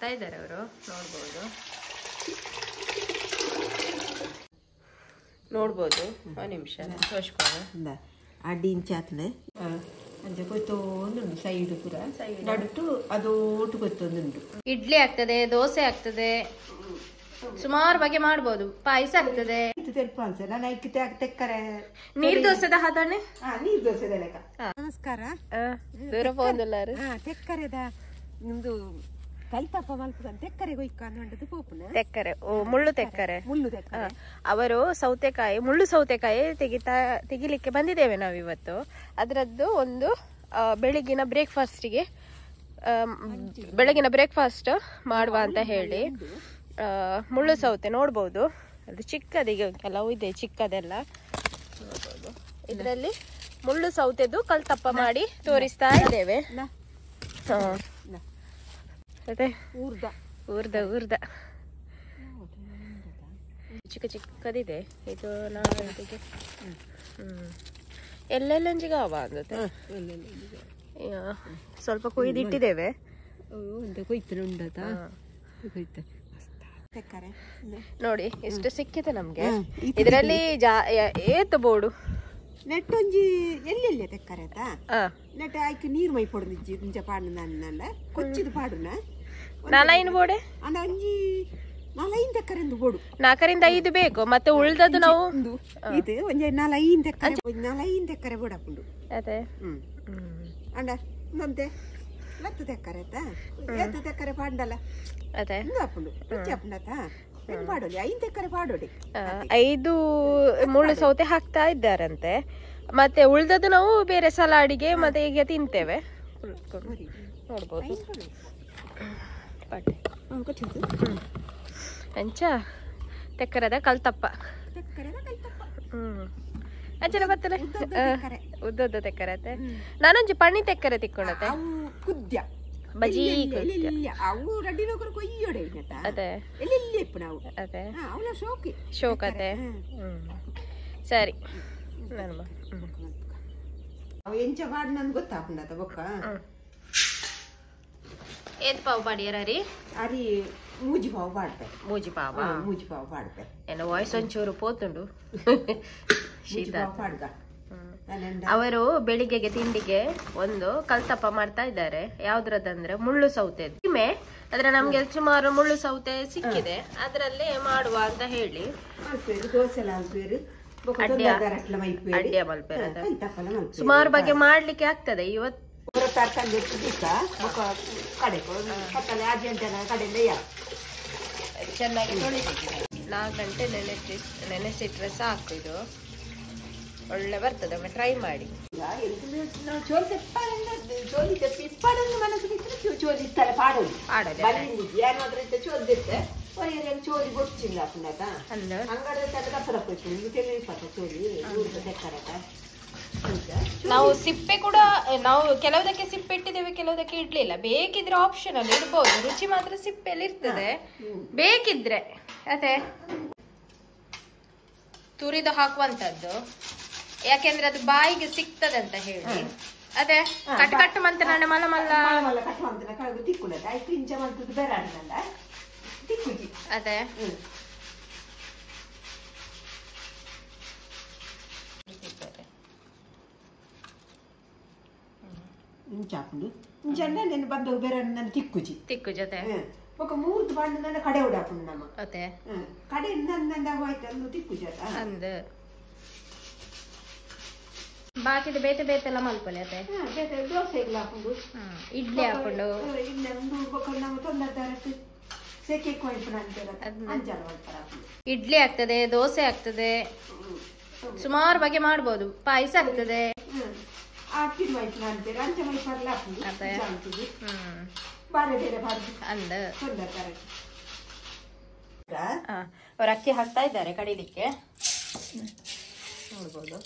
ಹಾಕ್ತಾ ಇದ್ದಾರೆ ಅವರು, ನೋಡ್ಬೋದು. ಒಂದು ನಿಮಿಷ ತೋರಿಸ್ಕೊಳ್ಳ ಅಡ್ಡಿ ಇಂಚಾತ್ನೆ ಅಂಚೆ ಗೊತ್ತೊಂದುಂಟು ಸೈಡ್ ಪೂರ ನಡುಟು ಅದೋಟು ಗೊತ್ತೊಂದುಂಟು. ಇಡ್ಲಿ ಆಗ್ತದೆ, ದೋಸೆ ಆಗ್ತದೆ, ಸುಮಾರು ಬಗೆ ಮಾಡ್ಬೋದು. ಪಾಯಸ ಆಗ್ತದೆ, ನೀರ್ ದೋಸೆದ ಹಾದಾನೆ, ನೀರ್ ದೋಸೆದ ಲೆಕ್ಕ. ನಮಸ್ಕಾರ, ದೂರ ಹೋದಲ್ಲ ತೆಕ್ಕರೆದ ನಿಮ್ದು ಕಲ್ತಪ್ಪ ಮಲ್ಪದ ತೆಕ್ಕರೆ ಗೊಯ್ಕ ಅನ್ನೋದು ಪೋಪುನ ತೆಕ್ಕರೆ, ಮುಳ್ಳು ತೆಕ್ಕರೆ. ಅವರು ಮುಳ್ಳು ಸೌತೆಕಾಯಿ ತೆಗಿಲಿಕ್ಕೆ ಬಂದಿದ್ದೇವೆ ನಾವಿವತ್ತು. ಅದರದ್ದು ಒಂದು ಬೆಳಗಿನ ಬ್ರೇಕ್ಫಾಸ್ಟ್ ಮಾಡುವ ಅಂತ ಹೇಳಿ ಮುಳ್ಳು ಸೌತೆ ನೋಡ್ಬೋದು. ಅದು ಚಿಕ್ಕದಿಗೆ ಕೆಲವು ಇದೆ, ಚಿಕ್ಕದೆಲ್ಲ ನೋಡ್ಬೋದು. ಇದರಲ್ಲಿ ಮುಳ್ಳು ಸೌತೆದು ಕಲ್ತಪ್ಪ ಮಾಡಿ ತೋರಿಸ್ತಾ ಇದ್ದೇವೆ. ಅದೇ ಊರ್ದ ಚಿಕ್ಕದಿದೆ ಇದು. ನಾಳೆಗೆ ಎಲ್ಲೆಲ್ಲಂಜಿಗೆ ಅವ ಅಂದತೆ ಸ್ವಲ್ಪ ಕೊಯ್ದಿಟ್ಟಿದ್ದೇವೆ. ನೋಡಿ ಎಷ್ಟು ಸಿಕ್ಕಿದೆ ನಮ್ಗೆ. ಇದರಲ್ಲಿ ಏತು ಬೋಡು ನೆಟ್ಟೊಂಜಿ ಎಲ್ಲೆಲ್ಲ ತೆಕ್ಕರೆತ ನೆಟ್ಟ ಆಯ್ಕೆ ನೀರು ಮೈ ಪೊಡದಿಜ್ಜಿ ಇಂಚ ಪಾಡು ನನ್ನ ಕೊಚ್ಚಿದ ಪಾಡುನ ನಾಲೈನು ಬೋಡೆ ಒಂಜಿ 4-5 ತೆಕ್ಕರೆಂದು ಬೋಡು. 4-5 ಬೇಕು, ಮತ್ತೆ ಉಳ್ದದ್ದು ನಾವು ಇದು ಒಂಜಿ 4-5 ತೆಕ್ಕರೆ 4-5 ತೆಕ್ಕರೆ ಬೋಡಪ್ಪುಂಡು. ಅದೇ ಅಂಡ ನಂತೆ 10 ತೆಕ್ಕರೆತ 10 ತೆಕ್ಕರೆ ಪಾಂಡಲ್ಲ ಅದೇ ಅಪ್ಪುಂಡು ಅಪ್ಪುಂಡತ ಪಾಡೋಡಿ 5 ತೆಕ್ಕರೆ ಪಾಡೋಡಿ 5 ಮುಳ್ಳು ಸೌತೆ ಹಾಕ್ತಾ ಇದ್ದಾರಂತೆ. ಮತ್ತೆ ಉಳ್ದದ್ದು ನಾವು ಬೇರೆ ಸಲಾಡಿಗೆ ಮತ್ತೆ ಈಗ ತಿಂತೇವೆ. ನೋಡ್ಬೋದು ಅಂಚ ತೆಕ್ಕರದ ಕಲ್ತಪ್ಪ. ಅಂಚನ ಬತ್ತಲೆ ಉದ್ದದ ತೆಕ್ಕರತೆ. ನಾನೊಂಜಿ ಪಣ್ಣಿ ತೆಕ್ಕರೆ ತಿಕ್ಕೊಂಡತೆ ಬಜಿ ಅದೇ ಅದೇ ಶೋಕತೆ. ಸರಿ ಎಂಚ ಪಾಡು ನನ್ ಗೊತ್ತಾಪುಂಡತ ಬೊಕ್ಕ ಏತ್ ಪಾವು ಪಾಡಿಯರ ಅರಿ ಮೂಜಿ ಪಾವು ಪಾಡ್ತೆ. ಮೂಜಿ ಪಾವು ಪಾಡ್ತೆ. ಎಲ್ಲ ವಾಯ್ಸ್ ಒಂಚೂರು ಪೋತುಂಡು ಶೀತ ಪಾಡ್ಗ. ಅವರು ಬೆಳಿಗ್ಗೆಗೆ ತಿಂಡಿಗೆ ಒಂದು ಕಲ್ತಪ್ಪ ಮಾಡ್ತಾ ಇದ್ದಾರೆ. ಯಾವ್ದ್ರದಂದ್ರೆ ಮುಳ್ಳು ಸೌತೆ ತಿಮೆ. ಆದ್ರೆ ನಮ್ಗೆ ಸುಮಾರು ಮುಳ್ಳು ಸೌತೆ ಸಿಕ್ಕಿದೆ, ಅದ್ರಲ್ಲೇ ಮಾಡುವ ಅಂತ ಹೇಳಿ ಅಡ್ಡಿಯ ಮಲ್ಪೆರ ಸುಮಾರು ಬಗ್ಗೆ ಮಾಡ್ಲಿಕ್ಕೆ ಆಗ್ತದೆ. ಇವತ್ತು ಚೆನ್ನಾಗಿ ತೊಳಿತಿದ್ದೀನಿ. 4 ಗಂಟೆ ನೆನೆಸಿಟ್ರೆ ಸಾಕು. ಇದು ಒಳ್ಳೆ ಬರ್ತದೆ, ಒಮ್ಮೆ ಟ್ರೈ ಮಾಡಿ. ನಾವು ಸಿಪ್ಪೆ ಕೂಡ ನಾವು ಕೆಲವುದಕ್ಕೆ ಸಿಪ್ಪೆ ಇಟ್ಟಿದ್ದೇವೆ, ಕೆಲವುದಕ್ಕೆ ಇಡ್ಲಿಲ್ಲ. ಬೇಕಿದ್ರೆ ಆಪ್ಷನಲ್ ಇಡ್ಬೋದು, ರುಚಿ ಮಾತ್ರ ಸಿಪ್ಪೆಯಲ್ಲಿ ಇರ್ತದೆ ಬೇಕಿದ್ರೆ. ಅದೇ ತುರಿದು ಹಾಕುವಂತದ್ದು, ಯಾಕೆಂದ್ರೆ ಅದು ಬಾಯಿಗೆ ಸಿಗ್ತದೆ ಅಂತ ಹೇಳಿ. ಅದೇ ಕಟ್ ಮಂತ ನನ್ನ ಮಲ್ಲ ಅದೇ ಇಂಚಾಪುಂಡು ಇಂಚಂಡ ನೆನ್ ಬಂದು ಬೇರೆ ನನ್ನ ತಿಕ್ಕು ಜೊತೆ ఒక 3 ಬಾಂಡ್ ನನ್ನ ಕಡೆ ಉಡಾಪುಂಡು ನಮ್ಮ ಅದೇ ಕಡೆ ನನ್ನ ಹೋಯ್ತು ಅಂದು ತಿಕ್ಕು ಜೊತೆ ಅಂದು ಬಾಕಿದ ಬೇತೆ ಮಲ್ಪಲೆ ಅದೇ ಬೇತೆ ದೋಸೆಗೆ ಹಾಕೊಂಡು ಇಡ್ಲಿ ಹಾಕೊಂಡು ಇಡ್ಲಿ ಒಂದು ಬೊಕ್ಕ ನಾವು ತೊಂದರದಾರಕ್ಕೆ ಸೆಕೆ ಕೊಯ್ಪುನ ಅಂತೀರ ಅಂಜಾಲ ಮಾಡ್ತಾರ. ಇಡ್ಲಿ ಆಗ್ತದೆ, ದೋಸೆ ಆಗ್ತದೆ, ಸುಮಾರು ಬಗೆ ಮಾಡ್ಬೋದು. ಪಾಯಸ ಆಗ್ತದೆ, ಆಕಿನ ವೈಫ್ನ ಅಂತೀರ ಅಂಚ ವೈಫ್ ಅಲ್ಲ ಅದೇ ಬಾರೆ ಬೇರೆ ಬಾರ್ದು ಅಂದ ತೊಂದರದಾರ. ಅವ್ರು ಅಕ್ಕಿ ಹಾಕ್ತಾ ಇದ್ದಾರೆ ಕಡಿಲಿಕ್ಕೆ, ನೋಡ್ಬೋದು.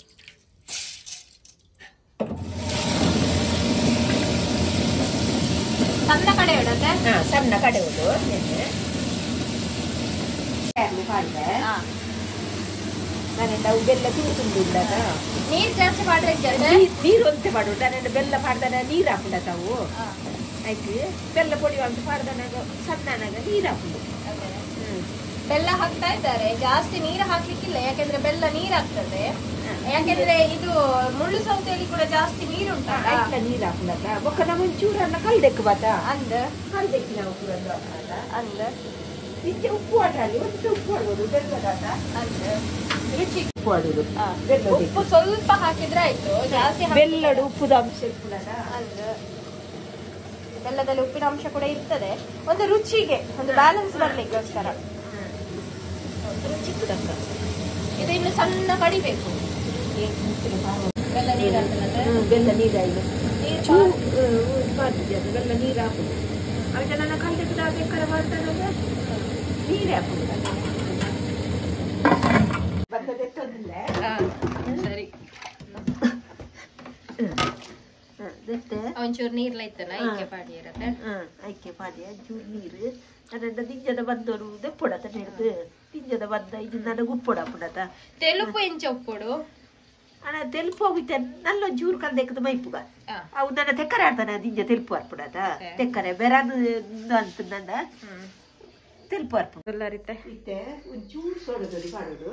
ಸಣ್ಣ ಕಡೆ ಇಡತ್ತೆ, ಸಣ್ಣ ಕಡೆ ಉಡು ನಾನೆಲ್ಲ ಬೆಲ್ಲ ತಿಂದುಂಡ ನೀರ್ ಜಾಸ್ತಿ ಮಾಡ್ರೆ ನೀರು ಒಂತೆ ಮಾಡು. ನಾನೆಲ್ಲ ಬೆಲ್ಲ ಮಾಡ್ದಾನೆ ನೀರು ಹಾಕೊಂಡ ತಾವು ಆಯ್ತು ಬೆಲ್ಲ ಪೊಡಿ ಒಂದು ಪಾಡ್ದನಾಗ ಸಣ್ಣನಾಗ ನೀರು ಹಾಕುದು. ಬೆಲ್ಲ ಹಾಕ್ತಾ ಇದ್ದಾರೆ, ಜಾಸ್ತಿ ನೀರು ಹಾಕ್ಲಿಕ್ಕಿಲ್ಲ, ಯಾಕೆಂದ್ರೆ ಬೆಲ್ಲ ನೀರಾಗ್ತದೆ. ಯಾಕೆಂದ್ರೆ ಇದು ಮುಳ್ಳು ಸೌತೆಯಲ್ಲಿ ಕೂಡ ಜಾಸ್ತಿ ನೀರು ಉಂಟಲ್ಲ, ನೀರು ಹಾಕುದಲ್ಲ. ಬೊಕ್ಕ ನಾವು ಒಂಚೂರನ್ನ ಕಲ್ದೆಕ್ಕು ಬಾತ ಅಂದ ಕಲ್ದೆಕ್ಕು ನಾವು ಕೂಡ ಅಂದ ನಿಜ ಉಪ್ಪು ಆಟಲ್ಲಿ ಒಂದು ಉಪ್ಪು ಆಡ್ಬೋದು, ಬೆಲ್ಲದಾಟ ಅಂದ ರುಚಿ ಉಪ್ಪು ಆಡುದು. ಉಪ್ಪು ಸ್ವಲ್ಪ ಹಾಕಿದ್ರೆ ಆಯ್ತು, ಜಾಸ್ತಿ ಬೆಲ್ಲದ ಉಪ್ಪುದ ಅಂಶ ಅಂದ ಬೆಲ್ಲದಲ್ಲಿ ಉಪ್ಪಿನ ಅಂಶ ಕೂಡ ಇರ್ತದೆ, ಒಂದು ರುಚಿಗೆ ಒಂದು ಬ್ಯಾಲೆನ್ಸ್ ಬರ್ಲಿಕ್ಕೋಸ್ಕರ. ಚಿಕ್ಕದಕ್ಕ ಇದು ಇನ್ನು ಸಣ್ಣ ಕಡಿಬೇಕು. ಬೆಲ್ಲ ನೀರು ಬೆಲ್ಲ ನೀರಾಯ್ತು ಬೆಲ್ಲ ನೀರು ಹಾಕುದು. ಅದಕ್ಕೆ ನನ್ನ ಕಲ್ಲೆಕ್ಕದ ಬೇಕಾದ್ರೆ ಮಾಡ್ತಾನಂದ್ರೆ ನೀರೇ ಹಾಕುದು. ಬಂದದೆತ್ತೋದಿಲ್ಲ ಸರಿ. ಒಂಚೂರು ನೀರ್ಲ ಇತ್ತಲ್ಲ ಐಕೆ ಪಾಡಿ ಇರತ್ತೆ. ಐಕೆ ಪಾಡಿ ಒಂಚೂರು ನೀರು ನನ್ನ ನಿಂಜದ ಬಂದವರು ದೆಪ್ಪೊಡತ ಹಿಡಿದು ನಿಂಜದ ಬಂದ ಇದು ನನಗೆ ಉಪ್ಪೊಡ ಪುಡತ ತೆಲುಪು ಎಂಚ ಉಪ್ಪೊಡು ಅಣ್ಣ ತೆಲುಪು ಹೋಗಿತ್ತೆ ನಲ್ಲ ಒಂಚೂರು ಕಲ್ದೆಕ್ಕದ ಮೈಪುಗ ಅವು ನನ್ನ ತೆಕ್ಕರೆ ಆಡ್ತಾನೆ ನಿಂಜ ತೆಲುಪು ಅರ್ಪುಡತ ತೆಕ್ಕರೆ ಬೆರಾದು ಅಂತ ನನ್ನ ತೆಲುಪು ಅರ್ಪುಡಲ್ಲರಿತ್ತೆ ಇತ್ತೆ ಒಂಚೂರು ಸೋಡದಲ್ಲಿ ಮಾಡೋದು.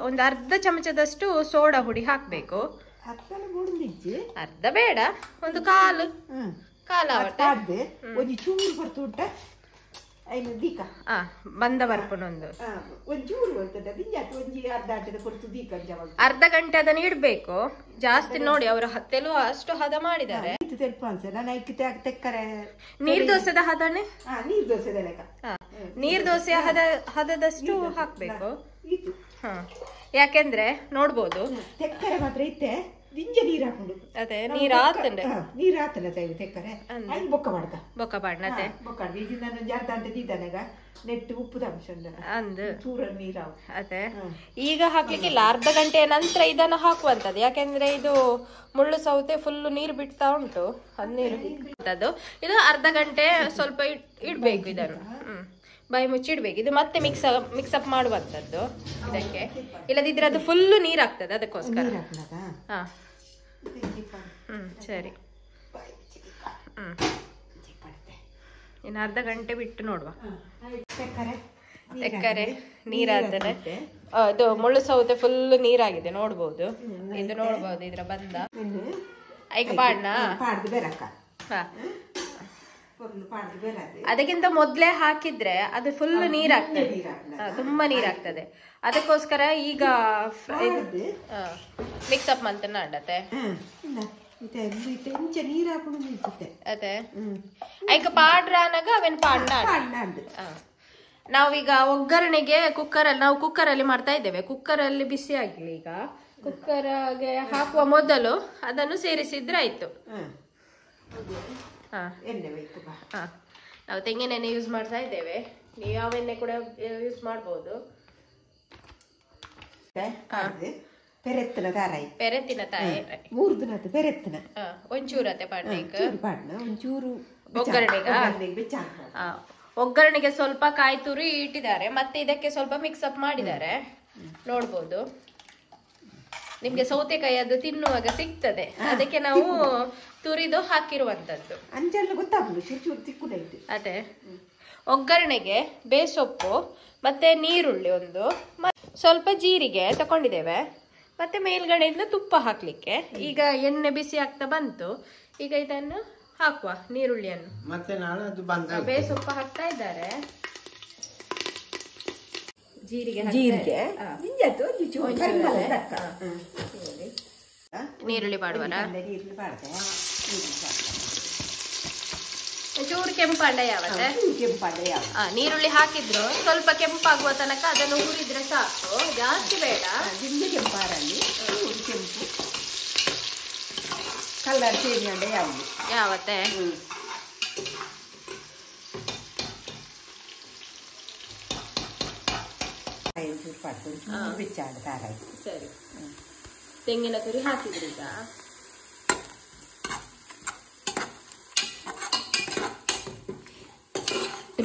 ಒಂದು ಅರ್ಧ ಚಮಚದಷ್ಟು ಸೋಡಾ ಹುಡಿ ಹಾಕ್ಬೇಕು. ಅರ್ಧ ಬೇಡ, ಒಂದು ಕಾಲು ಒಂದು ಚೂರು ಬರ್ತು ಉಂಟ ದೀಕ ಬಂದ ಬರ್ಪುನೊಂದು ಒಂಚೂರು ಬರ್ತದೆ ಒಂಜಿ ಅರ್ಧ ಗಂಟೆ ಕೊಡ್ತು ದೀಕ ಅರ್ಧ ಗಂಟೆ ಅದನ್ನ ಇಡ್ಬೇಕು. ಜಾಸ್ತಿ ನೋಡಿ ಅವರು ತೆಲು ಅಷ್ಟು ಹದ ಮಾಡಿದ್ದಾರೆ. ತೆಲ್ಪ ಅನ್ಸ ನಾನು ತೆಕ್ಕರೆ ನೀರ್ ದೋಸೆದ ಹದನೆ ನೀರ್ ದೋಸೆದ ನೀರ್ ದೋಸೆ ಹದದಷ್ಟು ಹಾಕ್ಬೇಕು. ಯಾಕೆಂದ್ರೆ ನೋಡ್ಬೋದು ತೆಕ್ಕರೆ ಮಾತ್ರ ಇತ್ತೆ ನಿಂಜ ನೀರ್ ಹಾಕೊಂಡು ಅದೇ ನೀರ್ ಆತಂಡೆ ನೀರ್ ಆತಲ್ಲ ತೆಕ್ಕರೆ ಬೊಕ್ಕ ಮಾಡ್ಕ ಬೊಕ್ಕ ಮಾಡ್ನತೆ ಬೊಕ್ಕ ಇದು ನಾನು ಜಾರ್ದ ಅಂತ ದಿದ್ದಾನಾಗ ನೆಟ್ಟು ಉಪ್ಪುದ ಅಂಶ ಅಂದು ಚೂರ ನೀರ ಅದೇ ಈಗ ಹಾಕ್ಲಿಕ್ಕಿಲ್ಲ, ಅರ್ಧ ಗಂಟೆಯ ನಂತರ ಇದನ್ನು ಹಾಕುವಂತದ್ದು. ಯಾಕೆಂದ್ರೆ ಇದು ಮುಳ್ಳು ಸೌತೆ ಫುಲ್ ನೀರು ಬಿಡ್ತಾ ಉಂಟು, ಅದು ನೀರು ಇದು ಅರ್ಧ ಗಂಟೆ ಸ್ವಲ್ಪ ಇಡ್ಬೇಕು ಇದನ್ನು. ಬಾಯಿ ಮುಚ್ಚಿಡ್ಬೇಕು. ಇದು ಮತ್ತೆ ಮಿಕ್ಸಪ್ ಮಾಡುವಂತದ್ದು ಇದಕ್ಕೆ, ಇಲ್ಲದಿದ್ರೆ ಅದು ಫುಲ್ ನೀರಾಗ್ತದೆ, ಅದಕ್ಕೋಸ್ಕರ. ಹಾ ಸರಿ. ಇನ್ನು ಅರ್ಧ ಗಂಟೆ ಬಿಟ್ಟು ನೋಡುವ. ತೆಕ್ಕರೆ ನೀರಾದರೆ ಇದು ಮುಳ್ಳು ಸೌತೆ ಫುಲ್ ನೀರಾಗಿದೆ, ನೋಡ್ಬೋದು. ಇದು ನೋಡ್ಬೋದು ಇದ್ರ ಬಂದ ಐಕ ಬಾಡ್ನ. ಹಾ ಅದಕ್ಕಿಂತ ಮೊದ್ಲೇ ಹಾಕಿದ್ರೆ ಅದು ಫುಲ್ ನೀರಾಗ್ತದೆ, ತುಂಬಾ ನೀರಾಗ್ತದೆ. ಅದಕ್ಕೋಸ್ಕರ ಈಗ ಮಿಕ್ಸಪ್ ಮಂತ ನಾಡತ್ತೆ ಅದೇ ಐಕ ಪಾಡ್ರ ಅನ್ನಾಗ ಅವೇನ್ ಪಾಡ್ನ. ನಾವೀಗ ಒಗ್ಗರಣೆಗೆ ನಾವು ಕುಕ್ಕರಲ್ಲಿ ಮಾಡ್ತಾ ಇದ್ದೇವೆ. ಕುಕ್ಕರಲ್ಲಿ ಬಿಸಿ ಆಗ್ಲಿ. ಈಗ ಕುಕ್ಕರ್ಗೆ ಹಾಕುವ ಮೊದಲು ಅದನ್ನು ಸೇರಿಸಿದ್ರೆ ಆಯ್ತು. ನಾವು ತೆಂಗಿನೆಣ್ಣೆ ಯೂಸ್ ಮಾಡ್ತಾ ಇದ್ದೇವೆ, ನೀವು ಯಾವ ಎಣ್ಣೆ ಕೂಡ ಯೂಸ್ ಮಾಡಬಹುದು. ಪೆರೆತ್ತಿನ ತಾಯಿ ಮೂರು ದಿನ ಪೆರೆತ್ತಿನ ಒಂಚೂರತೆ ಒಂಚೂರು ಒಗ್ಗರಣೆಗೆ ಸ್ವಲ್ಪ ಕಾಯಿ ತುರಿ ಇಟ್ಟಿದ್ದಾರೆ, ಮತ್ತೆ ಇದಕ್ಕೆ ಸ್ವಲ್ಪ ಮಿಕ್ಸಪ್ ಮಾಡಿದ್ದಾರೆ. ನೋಡ್ಬೋದು, ನಿಮ್ಗೆ ಸೌತೆಕಾಯಿ ಅದು ತಿನ್ನುವಾಗ ಸಿಗ್ತದೆ, ಅದಕ್ಕೆ ನಾವು ತುರಿದು ಹಾಕಿರುವಂತದ್ದು. ಅದೇ ಒಗ್ಗರಣೆಗೆ ಬೇಸೊಪ್ಪು ಮತ್ತೆ ನೀರುಳ್ಳಿ ಒಂದು ಸ್ವಲ್ಪ ಜೀರಿಗೆ ತಕೊಂಡಿದ್ದೇವೆ, ಮತ್ತೆ ಮೇಲ್ಗಡೆಯಿಂದ ತುಪ್ಪ ಹಾಕ್ಲಿಕ್ಕೆ. ಈಗ ಎಣ್ಣೆ ಬಿಸಿ ಆಗ್ತಾ ಬಂತು, ಈಗ ಇದನ್ನು ಹಾಕುವ ನೀರುಳ್ಳಿಯನ್ನು. ಮತ್ತೆ ಬೇಸೊಪ್ಪು ಹಾಕ್ತಾ ಇದ್ದಾರೆ. ನೀರುಳ್ಳಿ ಪಾಡುವರ ಚೂರು ಕೆಂಪಂಡ ಯಾವತ್ತೆ ನೀರುಳ್ಳಿ ಹಾಕಿದ್ರು ಸ್ವಲ್ಪ ಕೆಂಪಾಗುವ ತನಕ ಅದನ್ನು ಹುರಿದ್ರೆ ಸಾಕು, ಜಾಸ್ತಿ ಬೇಡ. ಕೆಂಪಾರಲ್ಲಿ ಕೆಂಪು ಕಲರ್ ಚೇಂಜ್ ಮಾಡಿ ಯಾವತ್ತೆ ಸರಿ. ತೆಂಗಿನ ತುರಿ ಹಾಕಿದ್ರಿ, ಈಗ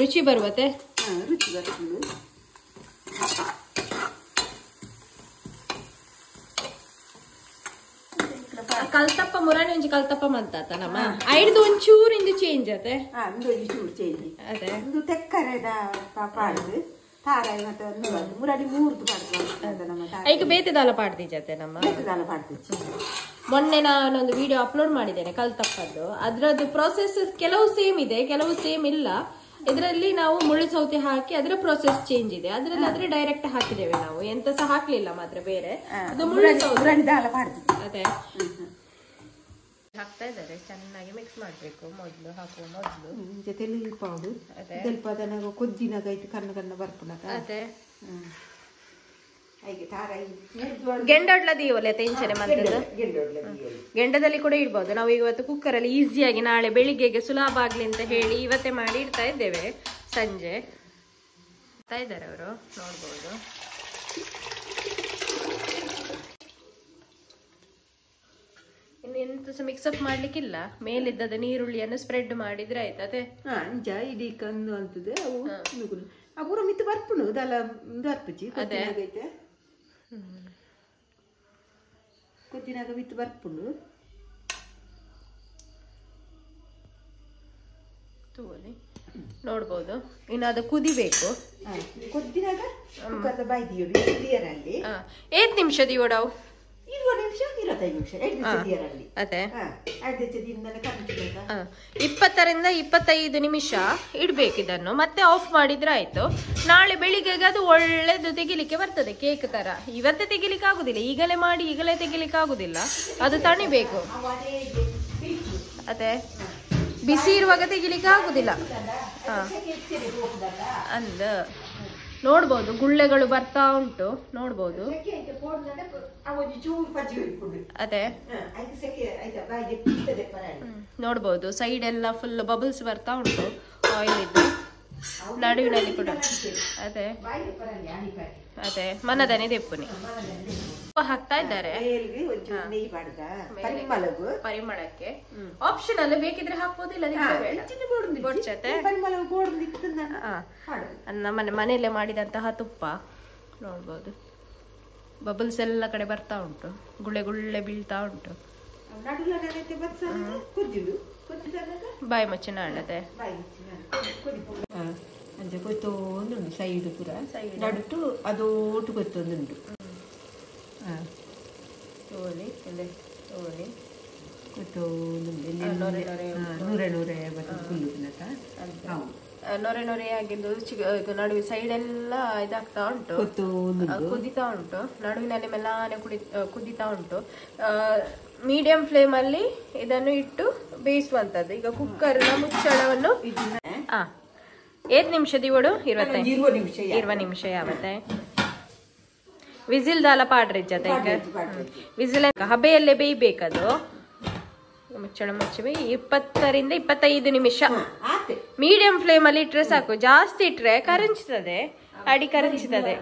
ರುಚಿ ಬರುವತ್ತೆ. ರುಚಿ ಬರ್ತದೆ. ಕಲ್ತಪ್ಪ ಮುರಾಣಿ ಒಂಜಿ ಕಲ್ತಪ್ಪ ಮಂತಾತ ನಮ್ಮ ಐಡ್ದು ಒಂಚೂರು ಇಂದು ಚೇಂಜ್ ಅತೆ ಒಂದು ಚೂರು ಚೇಂಜ್ ಅದೇ ಒಂದು ತೆಕ್ಕರೆದ ಪಾಡುದು ತಾರಾಯಿ ಮತ್ತೆ ಮುರಾಡಿ ಮೂರ್ದು ಪಾಡ್ದು ನಮ್ಮ ಈಗ ಬೇತೆದಾಲ ಪಾಡ್ದಿಜತೆ ನಮ್ಮ ಬೇತೆದಾಲ ಪಾಡ್ದಿಚ್ಚಿ ಮೊನ್ನೆ ನಾನೊಂದು ವಿಡಿಯೋ ಅಪ್ಲೋಡ್ ಮಾಡಿದ್ದೇನೆ ಕಲ್ತಪ್ಪದ್ದು. ಅದ್ರದ್ದು ಪ್ರೊಸೆಸ್ ಕೆಲವು ಸೇಮ್ ಇದೆ, ಕೆಲವು ಸೇಮ್ ಇಲ್ಲ. ಇದರಲ್ಲಿ ನಾವು ಮುಳ್ಳು ಸೌತೆ ಹಾಕಿ ಅದರ ಪ್ರೊಸೆಸ್ ಚೇಂಜ್ ಇದೆ. ಅದ್ರಲ್ಲಿ ಆದ್ರೆ ಡೈರೆಕ್ಟ್ ಹಾಕಿದ್ದೇವೆ ನಾವು, ಎಂತ ಸಹ ಹಾಕ್ಲಿಲ್ಲ ಮಾತ್ರ ಬೇರೆ. ಅದು ಮುಳ್ಳು ಸೌತೆ ಅದೇ ಹಾಕ್ತಾ ಇದ್ದಾರೆ. ಚೆನ್ನಾಗಿ ಮಿಕ್ಸ್ ಮಾಡ್ಬೇಕು ಮೊದಲು, ಹಾಕುವ ಮೊದಲು ಜೊತೆಲಿ ಪೌಡು ಸ್ವಲ್ಪ ಅದನ್ನ ಕೊದ್ದಿನಾಗ ಐತೆ ಕಣ್ಣ ಕಣ್ಣ ಬರ್ಪುನಕ ಅದೇ ಗೆಂಡೊಡ್ಲ ದೀವಲೆ ತೆಂಚನೆ ಮಾಡ್ತದೆ. ಗೆಂಡದಲ್ಲಿ ಕೂಡ ಇಡ್ಬೋದು. ನಾವು ಇವತ್ತು ಕುಕ್ಕರ್ ಅಲ್ಲಿ ಈಸಿಯಾಗಿ ನಾಳೆ ಬೆಳಿಗ್ಗೆಗೆ ಸುಲಭ ಆಗ್ಲಿ ಅಂತ ಹೇಳಿ ಇವತ್ತೇ ಮಾಡಿ ಇಡ್ತಾ ಇದ್ದೇವೆ. ಸಂಜೆ ಇಡ್ತಾ ಇದ್ದಾರೆ ಅವರು, ನೋಡ್ಬೋದು. ಇನ್ನು ಎಂತ ಸಹ ಮಿಕ್ಸಪ್ ಮಾಡ್ಲಿಕ್ಕಿಲ್ಲ. ಮೇಲಿದ್ದದ ನೀರುಳ್ಳಿಯನ್ನು ಸ್ಪ್ರೆಡ್ ಮಾಡಿದ್ರೆ ಆಯ್ತದೆ. ನಿಜ ಇಡೀ ಕಂದು ಅಂತದೆ ಅವು ಅಪೂರ ಮಿತ್ತು ಬರ್ಪುಣು ದಲ ಬರ್ಪುಜಿ ಕೊದ್ದಿನಾಗೈತೆ ಕೊದ್ದಿನಾಗ ಮಿತ್ತು ಬರ್ಪುಣು ನೋಡ್ಬೋದು. ಇನ್ನು ಅದು ಕುದಿಬೇಕು. ಕೊದ್ದಿನಾಗ ಬಾಯ್ದಿಯೋಡು ಕುದಿಯರಲ್ಲಿ 8 ನಿಮಿಷ ದಿಯೋಡವು 20 ನಿಮಿಷ 25 ನಿಮಿಷ ಅದೇ 20 ರಿಂದ 25 ನಿಮಿಷ ಇಡ್ಬೇಕು ಇದನ್ನು. ಮತ್ತೆ ಆಫ್ ಮಾಡಿದ್ರೆ ಆಯ್ತು. ನಾಳೆ ಬೆಳಿಗ್ಗೆಗೆ ಅದು ಒಳ್ಳೇದು ತೆಗಿಲಿಕ್ಕೆ ಬರ್ತದೆ, ಕೇಕ್ ತರ. ಇವತ್ತೇ ತೆಗಿಲಿಕ್ಕೆ ಆಗುದಿಲ್ಲ, ಈಗಲೇ ಮಾಡಿ ಈಗಲೇ ತೆಗಿಲಿಕ್ಕೆ ಆಗುದಿಲ್ಲ, ಅದು ತಣಿಬೇಕು. ಅದೇ ಬಿಸಿ ಇರುವಾಗ ತೆಗಿಲಿಕ್ಕೆ ಆಗುದಿಲ್ಲ. ಅಂದ ನೋಡ್ಬೋದು, ಗುಳ್ಳೆಗಳು ಬರ್ತಾ ಉಂಟು, ನೋಡ್ಬೋದು. ಅದೇ ನೋಡ್ಬೋದು, ಸೈಡ್ ಎಲ್ಲ ಫುಲ್ ಬಬಲ್ಸ್ ಬರ್ತಾ ಉಂಟು ಆಯಿಲ್ ಇದ್ದು, ನಡುವಿನಲ್ಲಿ ಕೂಡ. ಅದೇ ಅದೇ ಮನದನೆ ದೆಪ್ಪುನಿ ಹಾಕ್ತಾ ಇದ್ದಾರೆ ಪರಿಮಳಕ್ಕೆ. ಆಪ್ಷನಲ್ ಬೇಕಿದ್ರೆ ಹಾಕ್ಬೋದಿಲ್ಲ, ನಮ್ಮನೆ ಮನೆಯಲ್ಲೇ ಮಾಡಿದಂತಹ ತುಪ್ಪ ನೋಡ್ಬೋದು. ಬಬಲ್ಸ್ ಎಲ್ಲ ಕಡೆ ಬರ್ತಾ ಉಂಟು, ಗುಳ್ಳೆ ಗುಳ್ಳೆ ಬೀಳ್ತಾ ಉಂಟು. ಬಾಯಿ ಮುಚ್ಚಿ ನಾಳದೆ ಅಂಚೆ ಕೊತ್ತೊಂದುಂಡು ಸೈಡ್ ಪೂರ ನಡುಟು ಅದೋಟು ಕೊತ್ತೊಂದುಂಡು ತೋಳಿ ತೋಳಿ ಕೊತ್ತೊಂದುಂಡು ನೂರೆ ನೊರೆ ನೊರೆ ಆಗಿದ್ದು ನಡುವೆ ಸೈಡ್ ಎಲ್ಲ ಇದಾಗ್ತಾ ಉಂಟು, ಕುದಿತಾ ಉಂಟು. ನಡುವಿನಲ್ಲಿ ಮೆಲ್ಲಾನೆ ಕುದಿತಾ ಉಂಟು. ಮೀಡಿಯಂ ಫ್ಲೇಮ್ ಅಲ್ಲಿ ಇದನ್ನು ಇಟ್ಟು ಬೇಯಿಸುವಂತದ್ದು. ಈಗ ಕುಕ್ಕರ್ ನ ಮುಚ್ಚಳವನ್ನು 8 ನಿಮಿಷದ ಇವಡು 20 ನಿಮಿಷ ಯಾವತ್ತೆ ವಿಸಿಲ್ ದಾಲ ಪಾಡ್ರಿ ಜೊತೆ. ವಿಸಿಲ್ ಹಬೆಯಲ್ಲೇ ಬೇಯ್ಬೇಕದು. ಮುಚ್ಚಳ ಮುಚ್ಚಿ 20 ರಿಂದ 25 ನಿಮಿಷ ಮೀಡಿಯಂ ಫ್ಲೇಮ್ ಅಲ್ಲಿ ಇಟ್ರೆ ಸಾಕು. ಜಾಸ್ತಿ ಇಟ್ರೆ ಕರಂಚಿತದೆ, ಅಡಿ ಕರಂಚಿತದೆ.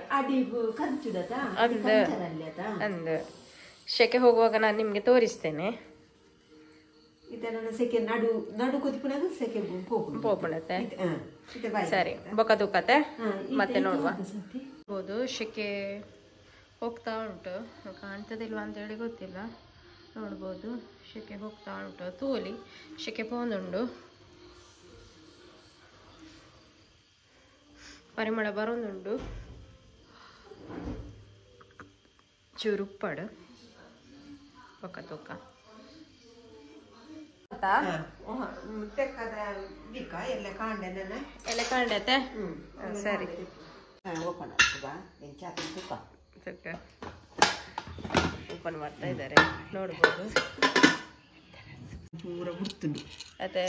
ಅಂದ ಶೆಕೆ ಹೋಗುವಾಗ ನಾನು ನಿಮ್ಗೆ ತೋರಿಸ್ತೇನೆ. ಪೋಪುಣತೆ ಸರಿ ಬೊಕ್ಕ ತೂಕತೆ ಮತ್ತೆ ನೋಡುವ. ಹೌದು, ಶೆಕೆ ಹೋಗ್ತಾ ಉಂಟು. ಕಾಣ್ತದಿಲ್ವಾ ಅಂತ ಹೇಳಿ ಗೊತ್ತಿಲ್ಲ. ನೋಡ್ಬೋದು, ಶೆಕೆ ಹೋಗ್ತಾ ಉಂಟು. ತೂಲಿ ಶೆಕೆ ಪೋಂದುಂಡು, ಪರಿಮಳ ಬರೋದುಂಡು. ಚೂರು ಉಪ್ಪಡು ಬೊಕ್ಕ ತೂಕ ಎಲ್ಲ ಕಾಂಡತೆ ಸರಿ. ಓಪನ್ ಮಾಡ್ತಾ ಇದ್ದಾರೆ, ನೋಡ್ಬೋದು. ಅದೇ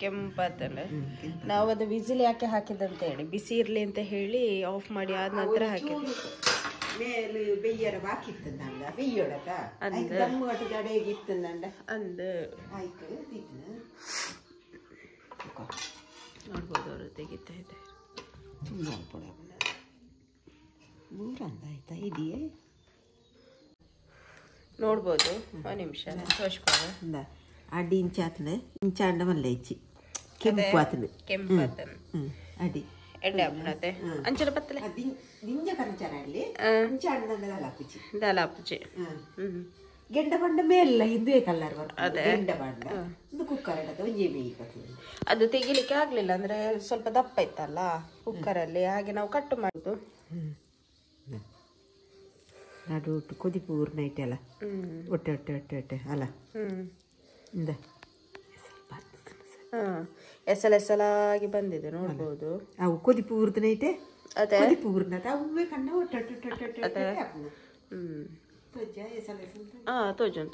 ಕೆಂಪತ್ತಲ್ಲ. ನಾವು ಅದು ವಿಸಿಲ್ ಯಾಕೆ ಹಾಕಿದಂತ ಹೇಳಿ, ಬಿಸಿ ಇರ್ಲಿ ಅಂತ ಹೇಳಿ ಆಫ್ ಮಾಡಿ ಆದ ನಂತರ ಹಾಕಿದ್ವಿ. ಮೇಲು ಬೆಯ್ಯರ ಬಾಕಿತ್ತಂದ ಬೆಯ್ಯೋಡಕ ಅಡೆಗಿತ್ತಂದ ಅಂದ ಆಯ್ತು ನೋಡ್ಬೋದು. ಅವರು ತೆಗಿತಾ ಇದ್ದಾರೆ. ಮೂರಂದಾಯ್ತಾ ಇದೆಯೇ ನೋಡ್ಬೋದು. 1 ನಿಮಿಷ ತೋರಿಸ್ಕೊಳ್ಳ. ಅಡಿ ಇಂಚಾತನ ಇಂಚಾಂಡ ಮಲ್ಲ ಇಚ್ಚಿ ಕೆಂಪಾತನ ಅಡಿ ಎಡ್ಡೆ ಅಪ್ಪನತೆ ಅಂಚಲ ಪತ್ತಲೆ ನಿಂಜ ಕಂಚಾರಲ್ಲಿ ಇಂಚಾಂಡ ದಾಲಾಪುಚಿ ದಾಲಾಪುಚಿ ಗೆಂಡ ಬಂಡ ಮೇಲ್ಲ ಇದೇ ಕಲರ್ ಬರ್ತದೆ ಗೆಂಡ ಬಂಡ ಒಂದು ಕುಕ್ಕರ್ ಇಡತ್ತೆ ಒಂಜಿ ಬೇಯಿಪತ್ತು ಅದು ತೆಗಿಲಿಕ್ಕೆ ಆಗ್ಲಿಲ್ಲ ಅಂದ್ರೆ ಸ್ವಲ್ಪ ದಪ್ಪ ಇತ್ತಲ್ಲ ಕುಕ್ಕರಲ್ಲಿ, ಹಾಗೆ ನಾವು ಕಟ್ ಮಾಡುದು. ನಡು ಕುದಿ ಪೂರ್ಣ ಇಟ್ಟಲ್ಲ ಒಟ್ಟೆ ಒಟ್ಟೆ ಒಟ್ಟೆ ಒಟ್ಟೆ ಅಲ್ಲ ಇಂದ ಎಸಲಾಗಿ ಬಂದಿದೆ ನೋಡ್ಬೋದು. ಅವು ಕುದಿ ಪೂರ್ಣ ಇಟ್ಟೆ ಅದೇ ಕುದಿ ಪೂರ್ಣ ಅವೇ ಕಣ್ಣ ಒಟ್ಟೆ ಒಟ್ಟೆ ಒಟ್ಟೆ ಒಟ್ಟೆ ತೋಜನ್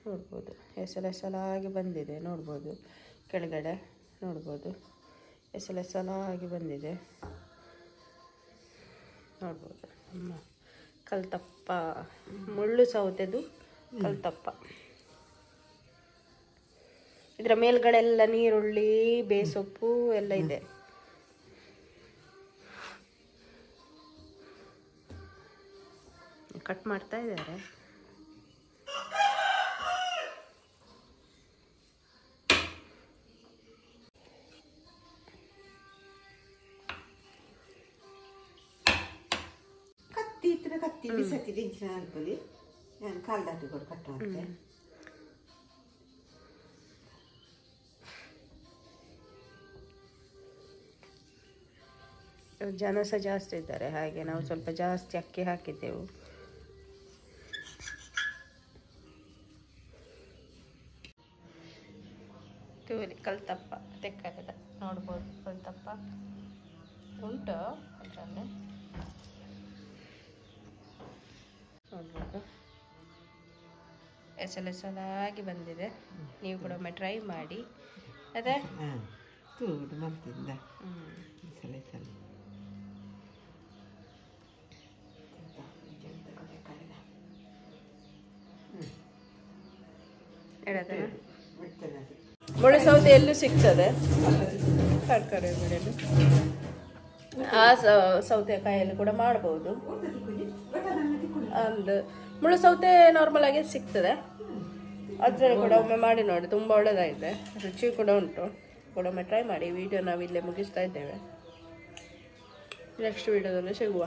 ನೋಡ್ಬೋದು. ಎಸಲಾಗಿ ಬಂದಿದೆ ನೋಡ್ಬೋದು, ಕೆಳಗಡೆ ನೋಡ್ಬೋದು ಎಸಲಾಗಿ ಬಂದಿದೆ ನೋಡ್ಬೋದು. ಕಲ್ತಪ್ಪ ಮುಳ್ಳು ಸೌತೆದು ಕಲ್ತಪ್ಪ. ಇದರ ಮೇಲ್ಗಡೆ ಎಲ್ಲ ನೀರುಳ್ಳಿ ಬೇಸೊಪ್ಪು ಎಲ್ಲ ಇದೆ. ಕಟ್ ಮಾಡ್ತಾ ಇದ್ದಾರೆ. ಕತ್ತಿ ಬಿಸತ್ತಿ ದಿಂಚಿನ ಅಲ್ಪಲ್ಲಿ ನಾನು ಕಾಲು ದಾಟಿ ಕೊಡು ಕಟ್ ಮಾಡ್ತೆ. ಜನ ಸಹ ಜಾಸ್ತಿ ಇದ್ದಾರೆ, ಹಾಗೆ ನಾವು ಸ್ವಲ್ಪ ಜಾಸ್ತಿ ಅಕ್ಕಿ ಹಾಕಿದ್ದೆವು. ತೂರಿ ಕಲ್ತಪ್ಪ ತೆಕ್ಕದ ನೋಡ್ಬೋದು. ಕಲ್ತಪ್ಪ ಉಂಟು ಅದರಲ್ಲಿ ನೋಡ್ಬೋದು. ಎಸಲಾಗಿ ಬಂದಿದೆ. ನೀವು ಕೂಡ ಒಮ್ಮೆ ಟ್ರೈ ಮಾಡಿ. ಅದೇ ಮುಳ್ಳು ಸೌತೆ ಎಲ್ಲೂ ಸಿಗ್ತದೆ ತರಕಾರಿ ಅಂಗಡಿಯಲ್ಲಿ. ಆ ಸೌತೆಕಾಯಲ್ಲಿ ಕೂಡ ಮಾಡ್ಬೋದು. ಒಂದು ಮುಳ್ಳು ಸೌತೆ ನಾರ್ಮಲ್ ಆಗಿ ಸಿಗ್ತದೆ, ಅದರಲ್ಲಿ ಕೂಡ ಒಮ್ಮೆ ಮಾಡಿ ನೋಡಿ, ತುಂಬ ಒಳ್ಳೆಯದಾಗಿದೆ, ರುಚಿ ಕೂಡ ಉಂಟು. ಕೂಡ ಒಮ್ಮೆ ಟ್ರೈ ಮಾಡಿ. ವಿಡಿಯೋ ನಾವು ಇಲ್ಲೇ ಮುಗಿಸ್ತಾ ಇದ್ದೇವೆ. ನೆಕ್ಸ್ಟ್ ವಿಡಿಯೋದಲ್ಲಿ ಸಿಗುವ.